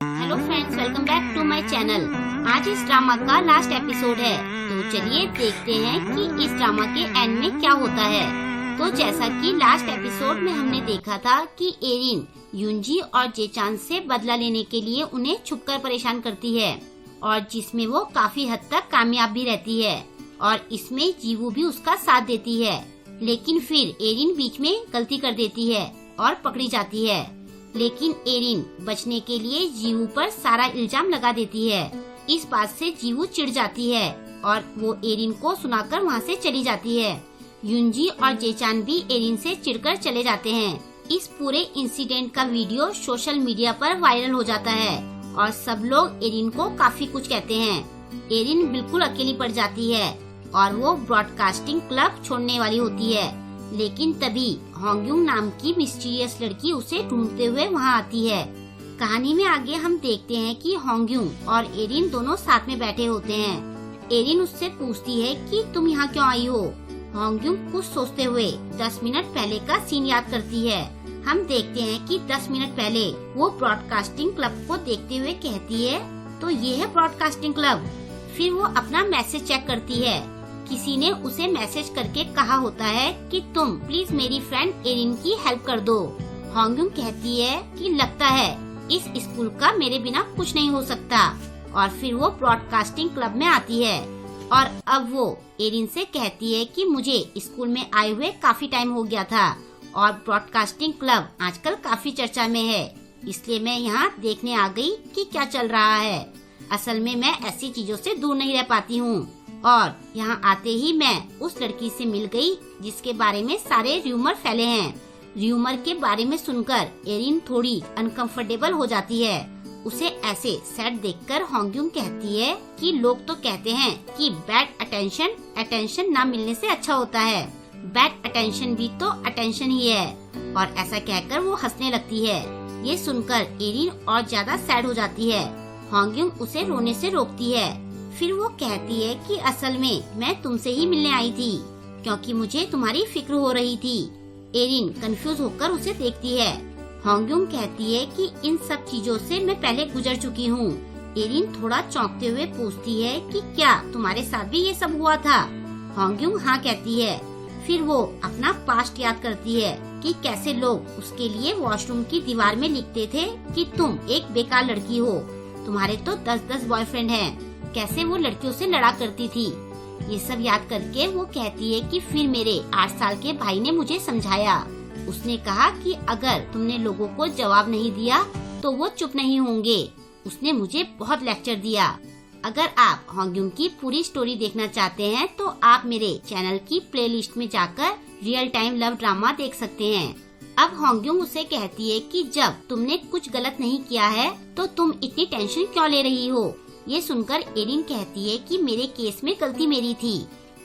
Hello friends, welcome back to my channel. आज इस drama का लास्ट एपिसोड है, तो चलिए देखते हैं कि इस ड्रामा के एंड में क्या होता है। तो जैसा कि लास्ट एपिसोड में हमने देखा था कि एरिन युनजी और जेचान से बदला लेने के लिए उन्हें छुपकर परेशान करती है और जिसमें वो काफी हद तक कामयाब भी रहती है और इसमें जीवू भी उसका साथ देती है। लेकिन फिर एरिन बीच में गलती कर देती है और पकड़ी जाती है। लेकिन एरिन बचने के लिए जीवू पर सारा इल्जाम लगा देती है। इस बात से जीवू चिढ़ जाती है और वो एरिन को सुनाकर वहाँ से चली जाती है। युनजी और जेचान भी एरिन से चिढ़कर चले जाते हैं। इस पूरे इंसिडेंट का वीडियो सोशल मीडिया पर वायरल हो जाता है और सब लोग एरिन को काफी कुछ कहते हैं। एरिन बिल्कुल अकेली पड़ जाती है और वो ब्रॉडकास्टिंग क्लब छोड़ने वाली होती है। लेकिन तभी होंगयुंग नाम की मिस्टीरियस लड़की उसे ढूंढते हुए वहाँ आती है। कहानी में आगे हम देखते हैं कि होंगयुंग और एरिन दोनों साथ में बैठे होते हैं। एरिन उससे पूछती है कि तुम यहाँ क्यों आई हो। होंगयुंग कुछ सोचते हुए 10 मिनट पहले का सीन याद करती है। हम देखते हैं कि 10 मिनट पहले वो ब्रॉडकास्टिंग क्लब को देखते हुए कहती है, तो ये है ब्रॉडकास्टिंग क्लब। फिर वो अपना मैसेज चेक करती है। किसी ने उसे मैसेज करके कहा होता है कि तुम प्लीज मेरी फ्रेंड एरिन की हेल्प कर दो। होंगयुंग कहती है कि लगता है इस स्कूल का मेरे बिना कुछ नहीं हो सकता और फिर वो ब्रॉडकास्टिंग क्लब में आती है और अब वो एरिन से कहती है कि मुझे स्कूल में आए हुए काफी टाइम हो गया था और ब्रॉडकास्टिंग क्लब आजकल काफी चर्चा में है, इसलिए मैं यहाँ देखने आ गई कि क्या चल रहा है। असल में मैं ऐसी चीजों से दूर नहीं रह पाती हूँ और यहाँ आते ही मैं उस लड़की से मिल गई जिसके बारे में सारे र्यूमर फैले हैं। र्यूमर के बारे में सुनकर एरिन थोड़ी अनकंफर्टेबल हो जाती है। उसे ऐसे सैड देखकर होंगयुंग कहती है कि लोग तो कहते हैं कि बैड अटेंशन ना मिलने से अच्छा होता है। बैड अटेंशन भी तो अटेंशन ही है। और ऐसा कहकर वो हंसने लगती है। ये सुनकर एरिन और ज्यादा सैड हो जाती है। होंगयुंग उसे रोने से रोकती है। फिर वो कहती है कि असल में मैं तुमसे ही मिलने आई थी क्योंकि मुझे तुम्हारी फिक्र हो रही थी। एरिन कंफ्यूज होकर उसे देखती है। होंगयुंग कहती है कि इन सब चीजों से मैं पहले गुजर चुकी हूँ। एरिन थोड़ा चौंकते हुए पूछती है कि क्या तुम्हारे साथ भी ये सब हुआ था। होंगयुंग हाँ कहती है। फिर वो अपना पास्ट याद करती है कि कैसे लोग उसके लिए वॉशरूम की दीवार में लिखते थे कि तुम एक बेकार लड़की हो, तुम्हारे तो 10-10 बॉयफ्रेंड हैं। कैसे वो लड़कियों से लड़ा करती थी। ये सब याद करके वो कहती है कि फिर मेरे 8 साल के भाई ने मुझे समझाया। उसने कहा कि अगर तुमने लोगों को जवाब नहीं दिया तो वो चुप नहीं होंगे। उसने मुझे बहुत लेक्चर दिया। अगर आप होंगयुंग की पूरी स्टोरी देखना चाहते हैं तो आप मेरे चैनल की प्लेलिस्ट में जाकर रियल टाइम लव ड्रामा देख सकते हैं। अब होंगयुंग उसे कहती है कि जब तुमने कुछ गलत नहीं किया है तो तुम इतनी टेंशन क्यों ले रही हो। ये सुनकर एरिन कहती है कि मेरे केस में गलती मेरी थी।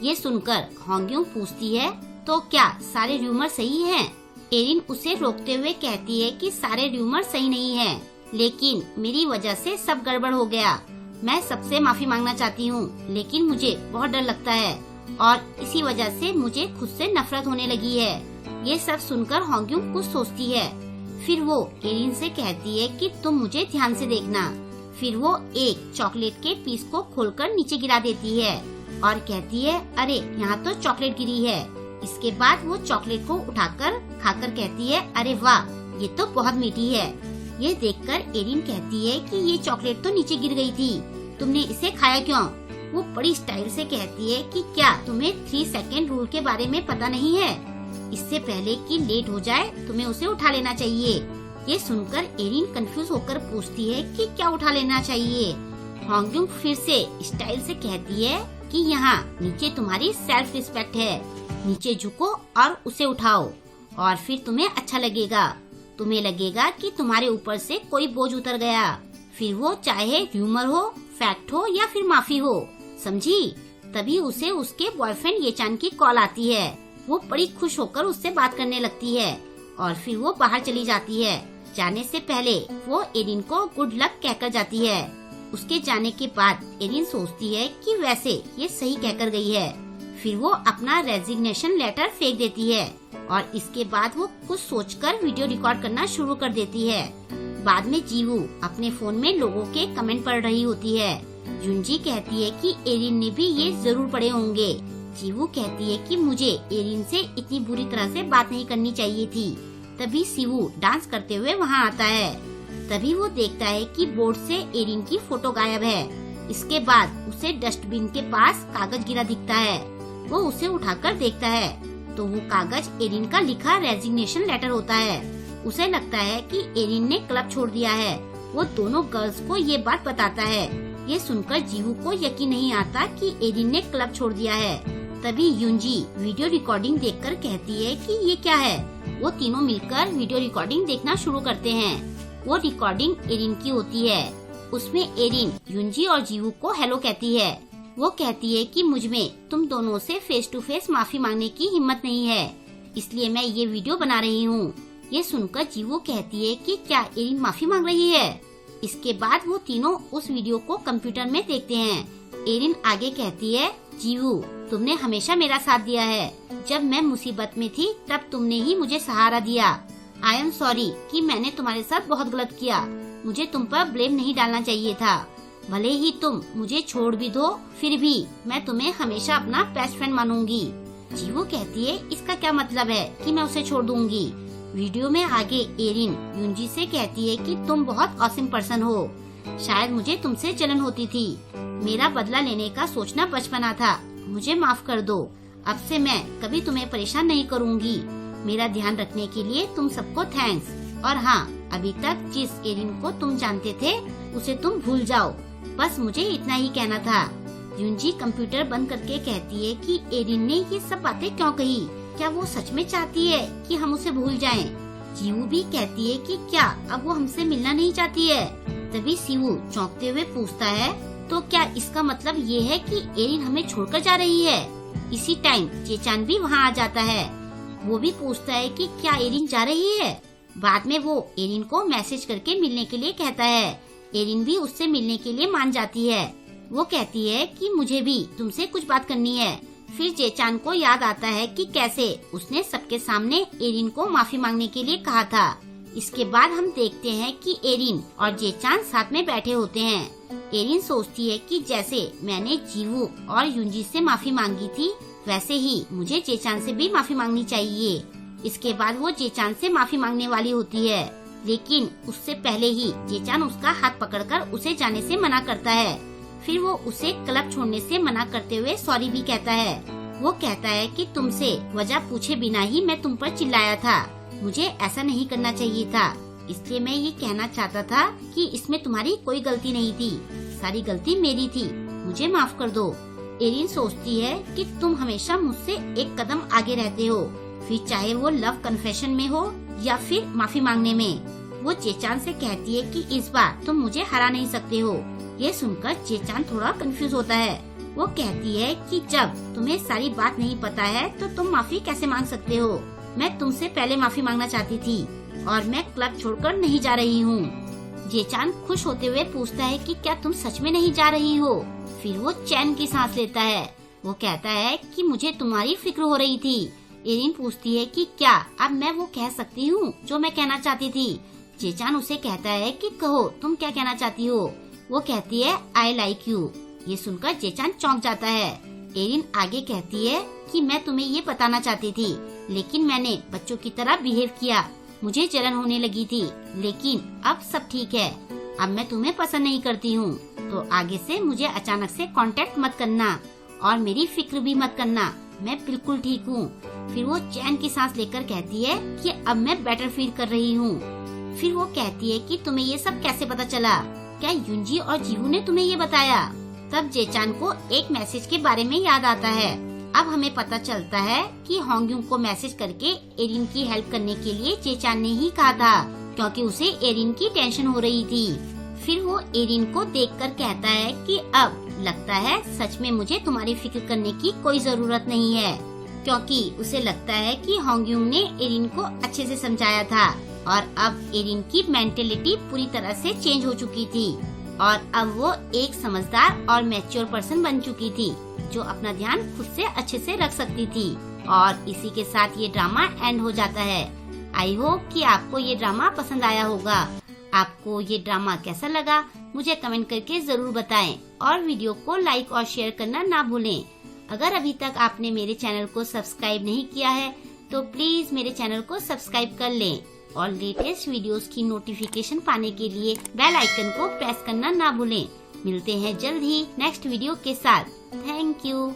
ये सुनकर होंगयुंग पूछती है, तो क्या सारे र्यूमर सही हैं? एरिन उसे रोकते हुए कहती है कि सारे र्यूमर सही नहीं हैं, लेकिन मेरी वजह से सब गड़बड़ हो गया। मैं सबसे माफी मांगना चाहती हूँ, लेकिन मुझे बहुत डर लगता है और इसी वजह से मुझे खुद से नफरत होने लगी है। ये सब सुनकर होंगयुंग कुछ सोचती है। फिर वो एरिन से कहती है कि तुम मुझे ध्यान से देखना। फिर वो एक चॉकलेट के पीस को खोलकर नीचे गिरा देती है और कहती है, अरे यहाँ तो चॉकलेट गिरी है। इसके बाद वो चॉकलेट को उठाकर खाकर कहती है, अरे वाह, ये तो बहुत मीठी है। ये देखकर एरिन कहती है कि ये चॉकलेट तो नीचे गिर गई थी, तुमने इसे खाया क्यों? वो बड़ी स्टाइल से कहती है कि क्या तुम्हें 3 सेकेंड रूल के बारे में पता नहीं है? इससे पहले कि लेट हो जाए तुम्हें उसे उठा लेना चाहिए। ये सुनकर एरिन कंफ्यूज होकर पूछती है कि क्या उठा लेना चाहिए। होंगयुंग फिर से स्टाइल से कहती है कि यहाँ नीचे तुम्हारी सेल्फ रिस्पेक्ट है, नीचे झुको और उसे उठाओ और फिर तुम्हें अच्छा लगेगा। तुम्हें लगेगा कि तुम्हारे ऊपर से कोई बोझ उतर गया, फिर वो चाहे ह्यूमर हो, फैक्ट हो या फिर माफी हो, समझी? तभी उसे उसके बॉयफ्रेंड येचान की कॉल आती है। वो बड़ी खुश होकर उससे बात करने लगती है और फिर वो बाहर चली जाती है। जाने से पहले वो एरिन को गुड लक कहकर जाती है। उसके जाने के बाद एरिन सोचती है कि वैसे ये सही कहकर गई है। फिर वो अपना रेजिग्नेशन लेटर फेंक देती है और इसके बाद वो कुछ सोचकर वीडियो रिकॉर्ड करना शुरू कर देती है। बाद में जीवू अपने फोन में लोगों के कमेंट पढ़ रही होती है। युंजी कहती है कि एरिन ने भी ये जरूर पढ़े होंगे। जीवू कहती है कि मुझे एरिन से इतनी बुरी तरह से बात नहीं करनी चाहिए थी। तभी सीवू डांस करते हुए वहाँ आता है। तभी वो देखता है कि बोर्ड से एरिन की फोटो गायब है। इसके बाद उसे डस्टबिन के पास कागज गिरा दिखता है। वो उसे उठाकर देखता है तो वो कागज एरिन का लिखा रेजिग्नेशन लेटर होता है। उसे लगता है कि एरिन ने क्लब छोड़ दिया है। वो दोनों गर्ल्स को ये बात बताता है। ये सुनकर जीवू को यकीन नहीं आता कि एरिन ने क्लब छोड़ दिया है। तभी युंजी वीडियो रिकॉर्डिंग देखकर कहती है कि ये क्या है। वो तीनों मिलकर वीडियो रिकॉर्डिंग देखना शुरू करते हैं। वो रिकॉर्डिंग एरिन की होती है। उसमें एरिन युंजी और जीवू को हेलो कहती है। वो कहती है कि मुझ में तुम दोनों से फेस टू फेस माफी मांगने की हिम्मत नहीं है, इसलिए मैं ये वीडियो बना रही हूँ। ये सुनकर जीवू कहती है कि क्या एरिन माफी मांग रही है। इसके बाद वो तीनों उस वीडियो को कंप्यूटर में देखते हैं। एरिन आगे कहती है, जीवू तुमने हमेशा मेरा साथ दिया है। जब मैं मुसीबत में थी तब तुमने ही मुझे सहारा दिया। आई एम सॉरी कि मैंने तुम्हारे साथ बहुत गलत किया। मुझे तुम पर ब्लेम नहीं डालना चाहिए था। भले ही तुम मुझे छोड़ भी दो, फिर भी मैं तुम्हें हमेशा अपना बेस्ट फ्रेंड मानूंगी। जीवू कहती है, इसका क्या मतलब है कि मैं उसे छोड़ दूंगी। वीडियो में आगे एरिन युंजी से कहती है कि तुम बहुत ऑसम पर्सन हो। शायद मुझे तुमसे जलन होती थी। मेरा बदला लेने का सोचना बचपना था। मुझे माफ कर दो। अब से मैं कभी तुम्हें परेशान नहीं करूंगी। मेरा ध्यान रखने के लिए तुम सबको थैंक्स। और हाँ, अभी तक जिस एरिन को तुम जानते थे उसे तुम भूल जाओ। बस मुझे इतना ही कहना था। युंजी कंप्यूटर बंद करके कहती है कि एरिन ने ये सब बातें क्यों कही। क्या वो सच में चाहती है कि हम उसे भूल जाएं? जीवू भी कहती है कि क्या अब वो हमसे मिलना नहीं चाहती है। तभी सीवू चौंकते हुए पूछता है, तो क्या इसका मतलब ये है कि एरिन हमें छोड़कर जा रही है? इसी टाइम जेचान भी वहाँ आ जाता है। वो भी पूछता है कि क्या एरिन जा रही है। बाद में वो एरिन को मैसेज करके मिलने के लिए कहता है। एरिन भी उससे मिलने के लिए मान जाती है। वो कहती है कि मुझे भी तुमसे कुछ बात करनी है। फिर जेचान को याद आता है कि कैसे उसने सबके सामने एरिन को माफी मांगने के लिए कहा था। इसके बाद हम देखते हैं कि एरिन और जेचान साथ में बैठे होते हैं। एरिन सोचती है कि जैसे मैंने जीवू और युंजी से माफी मांगी थी, वैसे ही मुझे जेचान से भी माफी मांगनी चाहिए। इसके बाद वो जेचान से माफी मांगने वाली होती है, लेकिन उससे पहले ही जेचान उसका हाथ पकड़कर उसे जाने से मना करता है। फिर वो उसे क्लब छोड़ने से मना करते हुए सॉरी भी कहता है। वो कहता है कि तुमसे वजह पूछे बिना ही मैं तुम पर चिल्लाया था। मुझे ऐसा नहीं करना चाहिए था, इसलिए मैं ये कहना चाहता था कि इसमें तुम्हारी कोई गलती नहीं थी। सारी गलती मेरी थी। मुझे माफ कर दो। एरिन सोचती है कि तुम हमेशा मुझसे एक कदम आगे रहते हो, फिर चाहे वो लव कन्फेशन में हो या फिर माफी मांगने में। वो जेचान से कहती है कि इस बार तुम मुझे हरा नहीं सकते हो। ये सुनकर जेचान थोड़ा कंफ्यूज होता है। वो कहती है कि जब तुम्हें सारी बात नहीं पता है तो तुम माफी कैसे मांग सकते हो। मैं तुमसे पहले माफी मांगना चाहती थी और मैं क्लब छोड़कर नहीं जा रही हूँ। जेचान खुश होते हुए पूछता है कि क्या तुम सच में नहीं जा रही हो। फिर वो चैन की सांस लेता है। वो कहता है कि मुझे तुम्हारी फिक्र हो रही थी। एरिन पूछती है कि क्या अब मैं वो कह सकती हूँ जो मैं कहना चाहती थी। जेचान उसे कहता है कि कहो तुम क्या कहना चाहती हो। वो कहती है आई लाइक यू। ये सुनकर जेचान चौंक जाता है। एरिन आगे कहती है कि मैं तुम्हें ये बताना चाहती थी, लेकिन मैंने बच्चों की तरह बिहेव किया। मुझे जलन होने लगी थी, लेकिन अब सब ठीक है। अब मैं तुम्हें पसंद नहीं करती हूँ, तो आगे से मुझे अचानक से कांटेक्ट मत करना और मेरी फिक्र भी मत करना। मैं बिल्कुल ठीक हूँ। फिर वो चैन की सांस लेकर कहती है कि अब मैं बेटर फील कर रही हूँ। फिर वो कहती है कि तुम्हें ये सब कैसे पता चला? क्या युंजी और जीवू ने तुम्हें ये बताया? तब जेचान को एक मैसेज के बारे में याद आता है। अब हमें पता चलता है कि होंगयुंग को मैसेज करके एरिन की हेल्प करने के लिए जेचान ने ही कहा था, क्योंकि उसे एरिन की टेंशन हो रही थी। फिर वो एरिन को देखकर कहता है कि अब लगता है सच में मुझे तुम्हारी फिक्र करने की कोई जरूरत नहीं है, क्योंकि उसे लगता है कि होंगयुंग ने एरिन को अच्छे से समझाया था और अब एरिन की मेंटेलिटी पूरी तरह से चेंज हो चुकी थी और अब वो एक समझदार और मैच्योर पर्सन बन चुकी थी, जो अपना ध्यान खुद से अच्छे से रख सकती थी। और इसी के साथ ये ड्रामा एंड हो जाता है। आई होप कि आपको ये ड्रामा पसंद आया होगा। आपको ये ड्रामा कैसा लगा मुझे कमेंट करके जरूर बताएं और वीडियो को लाइक और शेयर करना ना भूलें। अगर अभी तक आपने मेरे चैनल को सब्सक्राइब नहीं किया है तो प्लीज मेरे चैनल को सब्सक्राइब कर लें और लेटेस्ट वीडियोस की नोटिफिकेशन पाने के लिए बेल आइकन को प्रेस करना ना भूलें। मिलते हैं जल्द ही नेक्स्ट वीडियो के साथ। Thank you.